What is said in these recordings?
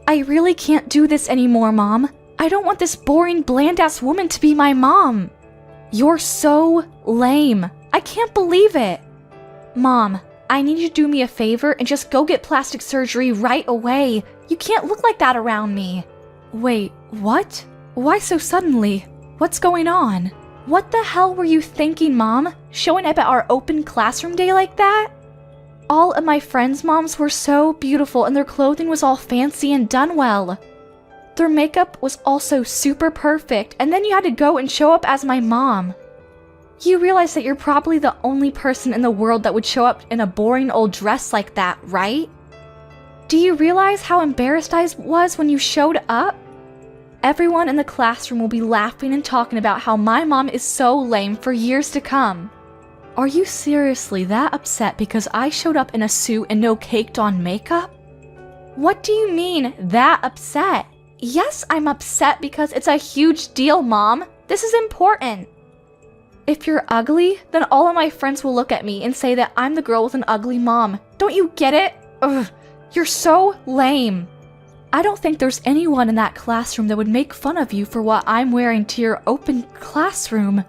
I really can't do this anymore, Mom. I don't want this boring, bland-ass woman to be my mom. You're so lame. I can't believe it. Mom, I need you to do me a favor and just go get plastic surgery right away. You can't look like that around me. Wait, what? Why so suddenly? What's going on? What the hell were you thinking, Mom? Showing up at our open classroom day like that? All of my friends' moms were so beautiful and their clothing was all fancy and done well. Their makeup was also super perfect, and then you had to go and show up as my mom. You realize that you're probably the only person in the world that would show up in a boring old dress like that, right? Do you realize how embarrassed I was when you showed up? Everyone in the classroom will be laughing and talking about how my mom is so lame for years to come. Are you seriously that upset because I showed up in a suit and no caked-on makeup? What do you mean, that upset? Yes, I'm upset because it's a huge deal, Mom. This is important. If you're ugly, then all of my friends will look at me and say that I'm the girl with an ugly mom. Don't you get it? Ugh, you're so lame. I don't think there's anyone in that classroom that would make fun of you for what I'm wearing to your open classroom.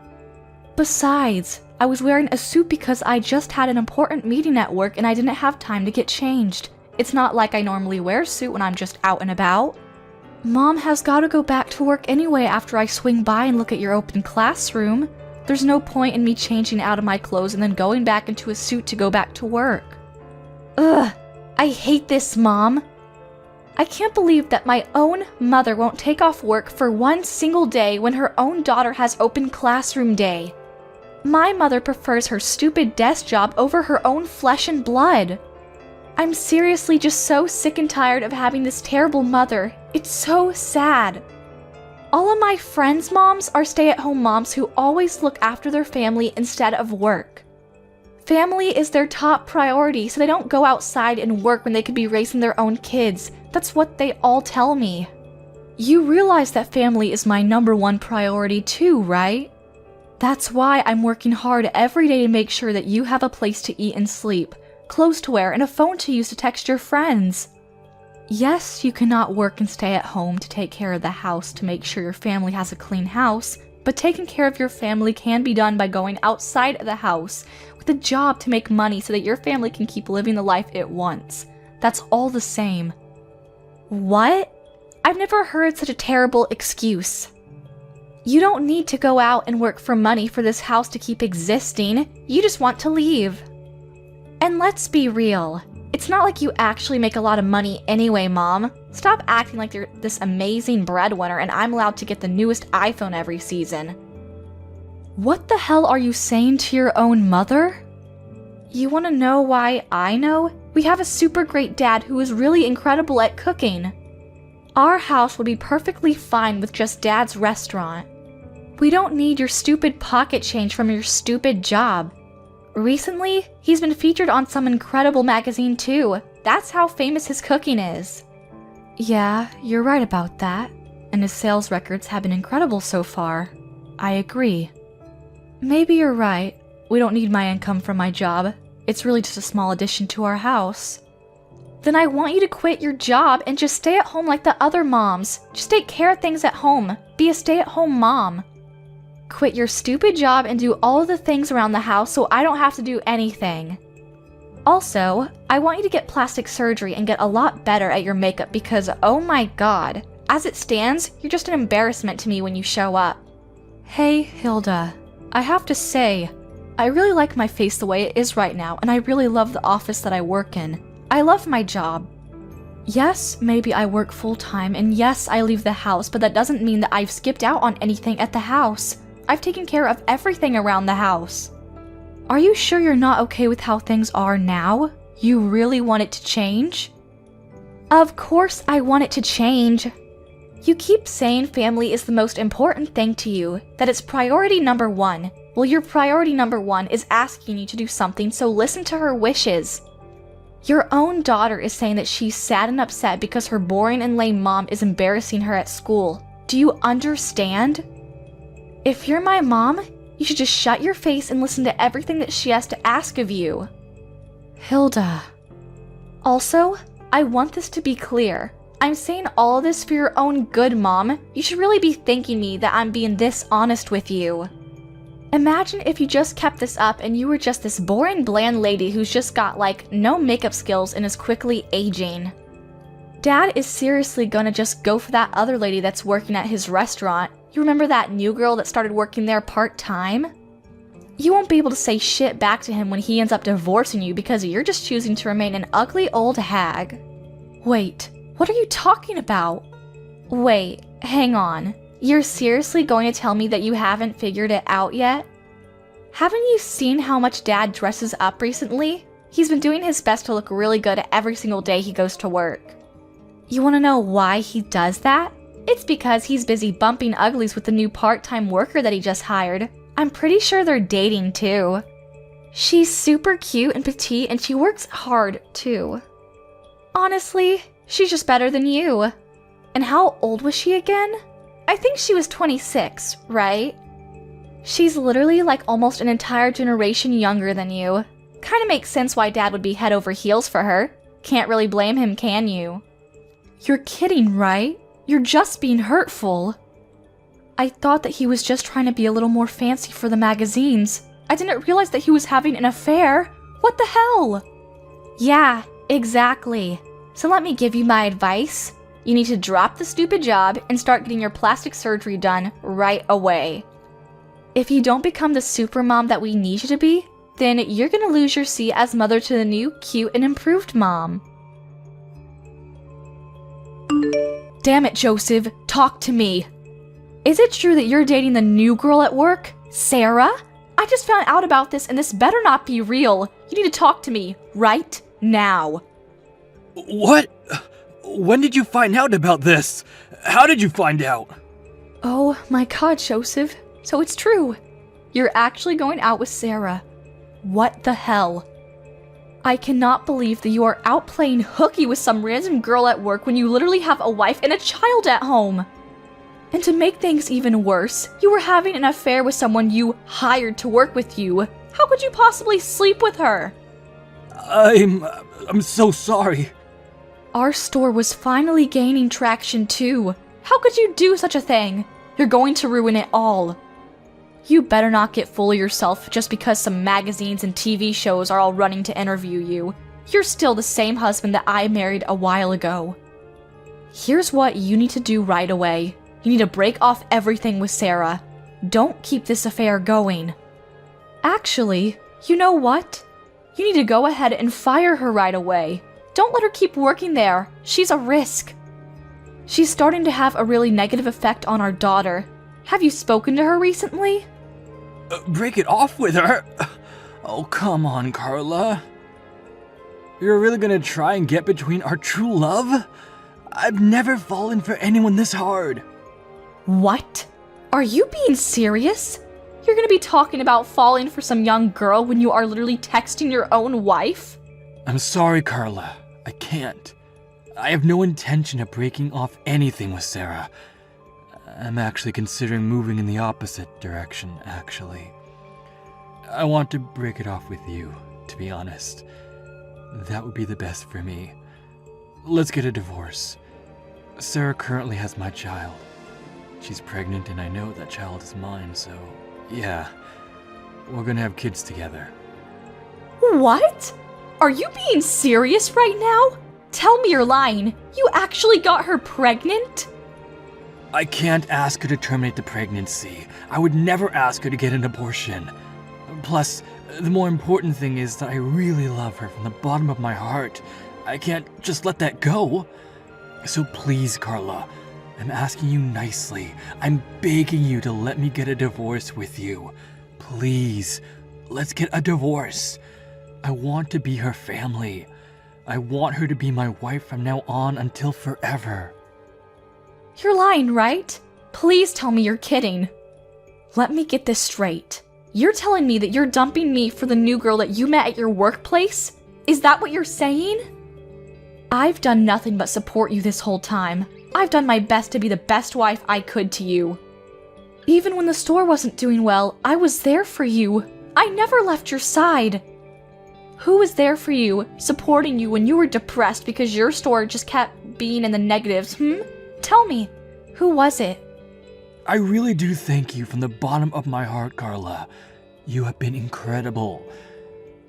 Besides, I was wearing a suit because I just had an important meeting at work and I didn't have time to get changed. It's not like I normally wear a suit when I'm just out and about. Mom has got to go back to work anyway after I swing by and look at your open classroom. There's no point in me changing out of my clothes and then going back into a suit to go back to work. Ugh, I hate this, Mom. I can't believe that my own mother won't take off work for one single day when her own daughter has open classroom day. My mother prefers her stupid desk job over her own flesh and blood. I'm seriously just so sick and tired of having this terrible mother. It's so sad. All of my friends' moms are stay-at-home moms who always look after their family instead of work. Family is their top priority, so they don't go outside and work when they could be raising their own kids. That's what they all tell me. You realize that family is my #1 priority too, right? That's why I'm working hard every day to make sure that you have a place to eat and sleep, clothes to wear, and a phone to use to text your friends. Yes, you cannot work and stay at home to take care of the house to make sure your family has a clean house, but taking care of your family can be done by going outside of the house with a job to make money so that your family can keep living the life it wants. That's all the same. What? I've never heard such a terrible excuse. You don't need to go out and work for money for this house to keep existing. You just want to leave. And let's be real. It's not like you actually make a lot of money anyway, Mom. Stop acting like you're this amazing breadwinner and I'm allowed to get the newest iPhone every season. What the hell are you saying to your own mother? You want to know why I know? We have a super great dad who is really incredible at cooking. Our house would be perfectly fine with just Dad's restaurant. We don't need your stupid pocket change from your stupid job. Recently, he's been featured on some incredible magazine too. That's how famous his cooking is. Yeah, you're right about that. And his sales records have been incredible so far. I agree. Maybe you're right. We don't need my income from my job. It's really just a small addition to our house. Then I want you to quit your job and just stay at home like the other moms. Just take care of things at home. Be a stay-at-home mom. Quit your stupid job and do all of the things around the house so I don't have to do anything. Also, I want you to get plastic surgery and get a lot better at your makeup because, oh my god, as it stands, you're just an embarrassment to me when you show up. Hey, Hilda. I have to say, I really like my face the way it is right now, and I really love the office that I work in. I love my job. Yes, maybe I work full-time, and yes, I leave the house, but that doesn't mean that I've skipped out on anything at the house. I've taken care of everything around the house. Are you sure you're not okay with how things are now? You really want it to change? Of course I want it to change. You keep saying family is the most important thing to you, that it's priority #1. Well, your priority #1 is asking you to do something, so listen to her wishes. Your own daughter is saying that she's sad and upset because her boring and lame mom is embarrassing her at school. Do you understand? If you're my mom, you should just shut your face and listen to everything that she has to ask of you. Hilda. Also, I want this to be clear. I'm saying all of this for your own good, Mom. You should really be thanking me that I'm being this honest with you. Imagine if you just kept this up and you were just this boring, bland lady who's just got, like, no makeup skills and is quickly aging. Dad is seriously gonna just go for that other lady that's working at his restaurant. You remember that new girl that started working there part-time? You won't be able to say shit back to him when he ends up divorcing you because you're just choosing to remain an ugly old hag. Wait, what are you talking about? Wait, hang on. You're seriously going to tell me that you haven't figured it out yet? Haven't you seen how much Dad dresses up recently? He's been doing his best to look really good every single day he goes to work. You want to know why he does that? It's because he's busy bumping uglies with the new part-time worker that he just hired. I'm pretty sure they're dating too. She's super cute and petite and she works hard too. Honestly, she's just better than you. And how old was she again? I think she was 26, right? She's literally like almost an entire generation younger than you. Kinda makes sense why Dad would be head over heels for her. Can't really blame him, can you? You're kidding, right? You're just being hurtful. I thought that he was just trying to be a little more fancy for the magazines. I didn't realize that he was having an affair. What the hell? Yeah, exactly. So let me give you my advice. You need to drop the stupid job and start getting your plastic surgery done right away. If you don't become the super mom that we need you to be, then you're gonna lose your seat as mother to the new, cute, and improved mom. Damn it, Joseph, talk to me. Is it true that you're dating the new girl at work, Sarah? I just found out about this and this better not be real. You need to talk to me right now. What? When did you find out about this? How did you find out? Oh my god, Joseph. So it's true. You're actually going out with Sarah. What the hell? I cannot believe that you are out playing hooky with some random girl at work when you literally have a wife and a child at home. And to make things even worse, you were having an affair with someone you hired to work with you. How could you possibly sleep with her? I'm so sorry. Our store was finally gaining traction too. How could you do such a thing? You're going to ruin it all. You better not get full of yourself just because some magazines and TV shows are all running to interview you. You're still the same husband that I married a while ago. Here's what you need to do right away. You need to break off everything with Sarah. Don't keep this affair going. Actually, you know what? You need to go ahead and fire her right away. Don't let her keep working there. She's a risk. She's starting to have a really negative effect on our daughter. Have you spoken to her recently? Break it off with her? Oh, come on, Carla. You're really gonna try and get between our true love? I've never fallen for anyone this hard. What? Are you being serious? You're gonna be talking about falling for some young girl when you are literally texting your own wife? I'm sorry, Carla. I can't. I have no intention of breaking off anything with Sarah. I'm actually considering moving in the opposite direction, actually. I want to break it off with you, to be honest. That would be the best for me. Let's get a divorce. Sarah currently has my child. She's pregnant and I know that child is mine, so yeah. We're gonna have kids together. What? Are you being serious right now? Tell me you're lying. You actually got her pregnant? I can't ask her to terminate the pregnancy. I would never ask her to get an abortion. Plus, the more important thing is that I really love her from the bottom of my heart. I can't just let that go. So please, Carla, I'm asking you nicely. I'm begging you to let me get a divorce with you. Please, let's get a divorce. I want to be her family. I want her to be my wife from now on until forever. You're lying, right? Please tell me you're kidding. Let me get this straight. You're telling me that you're dumping me for the new girl that you met at your workplace? Is that what you're saying? I've done nothing but support you this whole time. I've done my best to be the best wife I could to you. Even when the store wasn't doing well, I was there for you. I never left your side. Who was there for you, supporting you when you were depressed because your store just kept being in the negatives, Tell me, who was it? I really do thank you from the bottom of my heart, Carla. You have been incredible.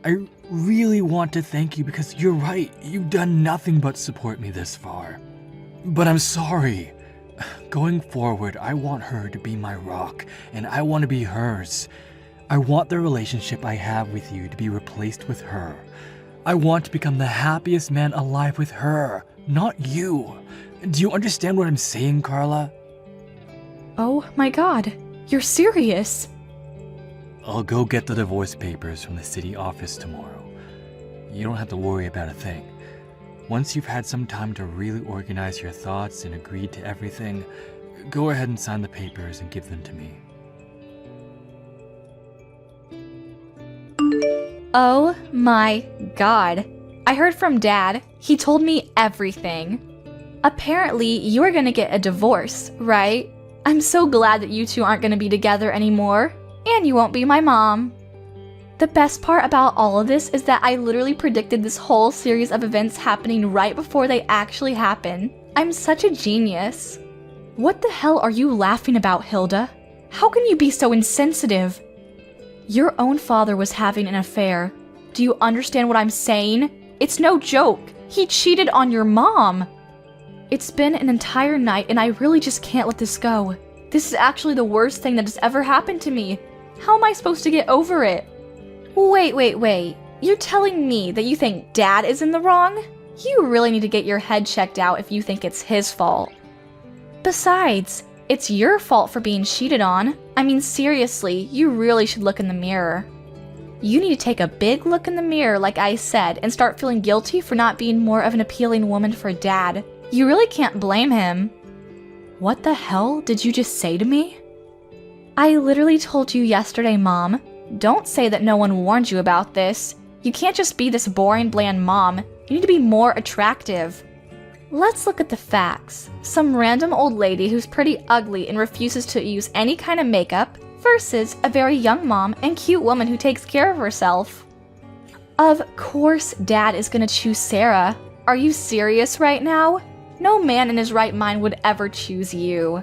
I really want to thank you because you're right, you've done nothing but support me this far. But I'm sorry. Going forward, I want her to be my rock, and I want to be hers. I want the relationship I have with you to be replaced with her. I want to become the happiest man alive with her, not you. Do you understand what I'm saying, Carla? Oh my god, you're serious? I'll go get the divorce papers from the city office tomorrow. You don't have to worry about a thing. Once you've had some time to really organize your thoughts and agreed to everything, go ahead and sign the papers and give them to me. Oh my god. I heard from Dad. He told me everything. Apparently, you are gonna get a divorce, right? I'm so glad that you two aren't gonna be together anymore. And you won't be my mom. The best part about all of this is that I literally predicted this whole series of events happening right before they actually happen. I'm such a genius. What the hell are you laughing about, Hilda? How can you be so insensitive? Your own father was having an affair. Do you understand what I'm saying? It's no joke. He cheated on your mom. It's been an entire night and I really just can't let this go. This is actually the worst thing that has ever happened to me. How am I supposed to get over it? Wait. You're telling me that you think Dad is in the wrong? You really need to get your head checked out if you think it's his fault. Besides, it's your fault for being cheated on. I mean, seriously, you really should look in the mirror. You need to take a big look in the mirror, like I said, and start feeling guilty for not being more of an appealing woman for Dad. You really can't blame him. What the hell did you just say to me? I literally told you yesterday, Mom. Don't say that no one warned you about this. You can't just be this boring, bland mom. You need to be more attractive. Let's look at the facts. Some random old lady who's pretty ugly and refuses to use any kind of makeup versus a very young mom and cute woman who takes care of herself. Of course Dad is gonna choose Sarah. Are you serious right now? No man in his right mind would ever choose you.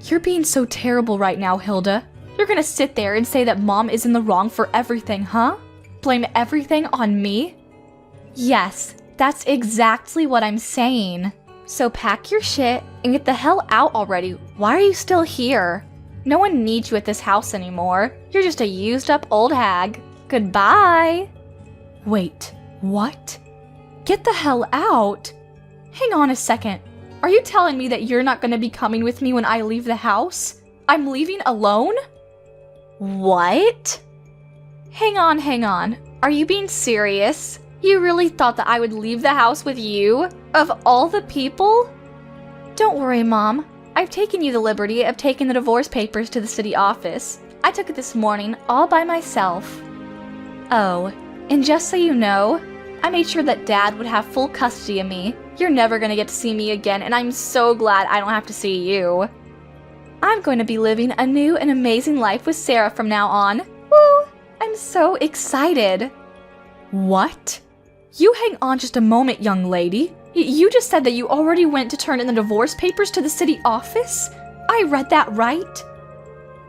You're being so terrible right now, Hilda. You're gonna sit there and say that Mom is in the wrong for everything, huh? Blame everything on me? Yes, that's exactly what I'm saying. So pack your shit and get the hell out already. Why are you still here? No one needs you at this house anymore. You're just a used up old hag. Goodbye. Wait, what? Get the hell out? Hang on a second. Are you telling me that you're not gonna be coming with me when I leave the house? I'm leaving alone? What? Hang on. Are you being serious? You really thought that I would leave the house with you? Of all the people? Don't worry, Mom. I've taken you the liberty of taking the divorce papers to the city office. I took it this morning all by myself. Oh, and just so you know, I made sure that Dad would have full custody of me. You're never gonna get to see me again, and I'm so glad I don't have to see you. I'm going to be living a new and amazing life with Sarah from now on. Woo! I'm so excited. What? You hang on just a moment, young lady. You just said that you already went to turn in the divorce papers to the city office? I read that right?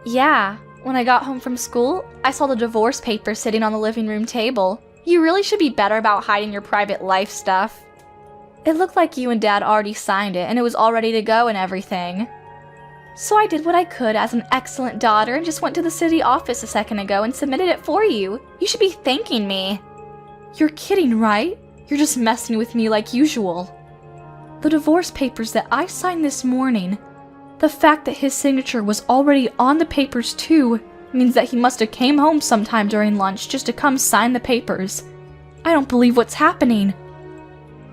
Yeah, when I got home from school, I saw the divorce papers sitting on the living room table. You really should be better about hiding your private life stuff. It looked like you and Dad already signed it and it was all ready to go and everything. So I did what I could as an excellent daughter and just went to the city office a second ago and submitted it for you. You should be thanking me. You're kidding, right? You're just messing with me like usual. The divorce papers that I signed this morning, the fact that his signature was already on the papers too, means that he must have came home sometime during lunch just to come sign the papers. I don't believe what's happening.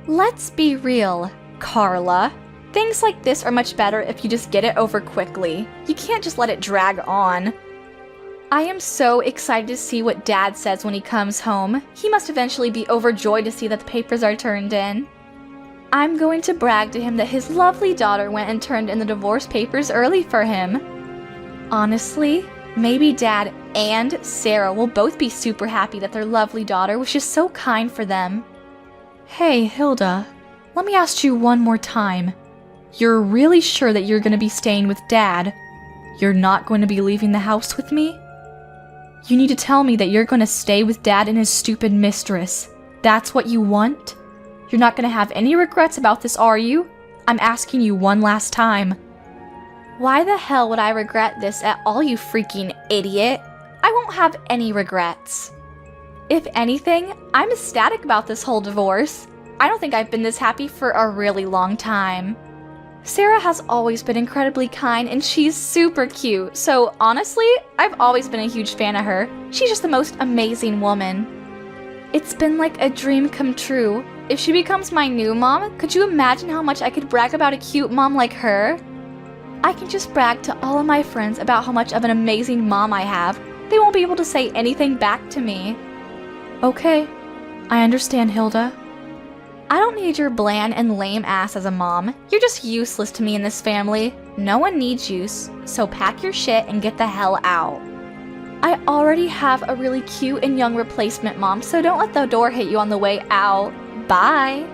Let's be real, Carla. Things like this are much better if you just get it over quickly. You can't just let it drag on. I am so excited to see what Dad says when he comes home. He must eventually be overjoyed to see that the papers are turned in. I'm going to brag to him that his lovely daughter went and turned in the divorce papers early for him. Honestly, maybe Dad and Sarah will both be super happy that their lovely daughter was just so kind for them. Hey, Hilda. let me ask you one more time. You're really sure that you're going to be staying with Dad? You're not going to be leaving the house with me? You need to tell me that you're going to stay with Dad and his stupid mistress. That's what you want? You're not going to have any regrets about this, are you? I'm asking you one last time. Why the hell would I regret this at all, you freaking idiot? I won't have any regrets. If anything, I'm ecstatic about this whole divorce. I don't think I've been this happy for a really long time. Sarah has always been incredibly kind and she's super cute, so honestly, I've always been a huge fan of her. She's just the most amazing woman. It's been like a dream come true. If she becomes my new mom, could you imagine how much I could brag about a cute mom like her? I can just brag to all of my friends about how much of an amazing mom I have. They won't be able to say anything back to me. Okay, I understand, Hilda. I don't need your bland and lame ass as a mom. You're just useless to me in this family. No one needs you, so pack your shit and get the hell out. I already have a really cute and young replacement mom, so don't let the door hit you on the way out. Bye.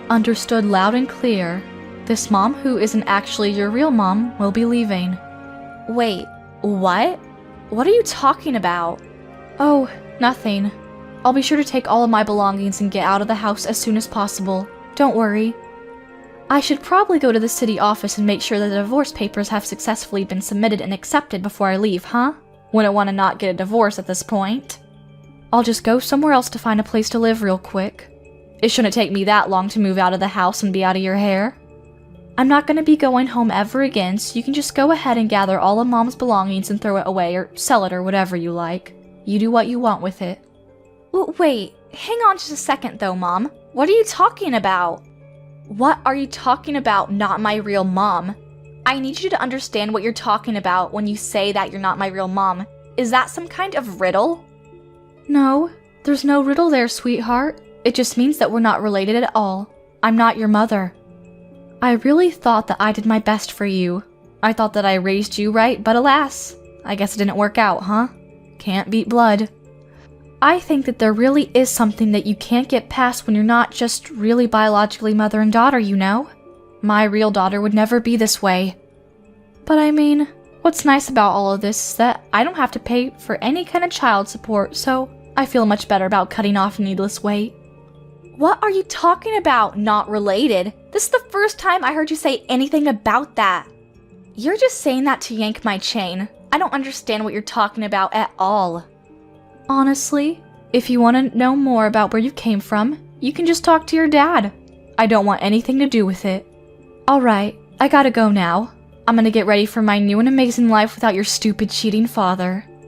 Understood loud and clear. This mom, who isn't actually your real mom, will be leaving. Wait, what? What are you talking about? Oh, nothing. I'll be sure to take all of my belongings and get out of the house as soon as possible. Don't worry. I should probably go to the city office and make sure that the divorce papers have successfully been submitted and accepted before I leave, huh? Wouldn't want to not get a divorce at this point. I'll just go somewhere else to find a place to live real quick. It shouldn't take me that long to move out of the house and be out of your hair. I'm not going to be going home ever again, so you can just go ahead and gather all of Mom's belongings and throw it away or sell it or whatever you like. You do what you want with it. Wait, hang on just a second though, Mom. What are you talking about? What are you talking about, not my real mom? I need you to understand what you're talking about when you say that you're not my real mom. Is that some kind of riddle? No, there's no riddle there, sweetheart. It just means that we're not related at all. I'm not your mother. I really thought that I did my best for you. I thought that I raised you right, but alas, I guess it didn't work out, huh? Can't beat blood. I think that there really is something that you can't get past when you're not just really biologically mother and daughter, you know? My real daughter would never be this way. But I mean, what's nice about all of this is that I don't have to pay for any kind of child support, so I feel much better about cutting off needless weight. What are you talking about, not related? This is the first time I heard you say anything about that. You're just saying that to yank my chain. I don't understand what you're talking about at all. Honestly, if you want to know more about where you came from, you can just talk to your dad. I don't want anything to do with it. Alright, I gotta go now. I'm gonna get ready for my new and amazing life without your stupid cheating father.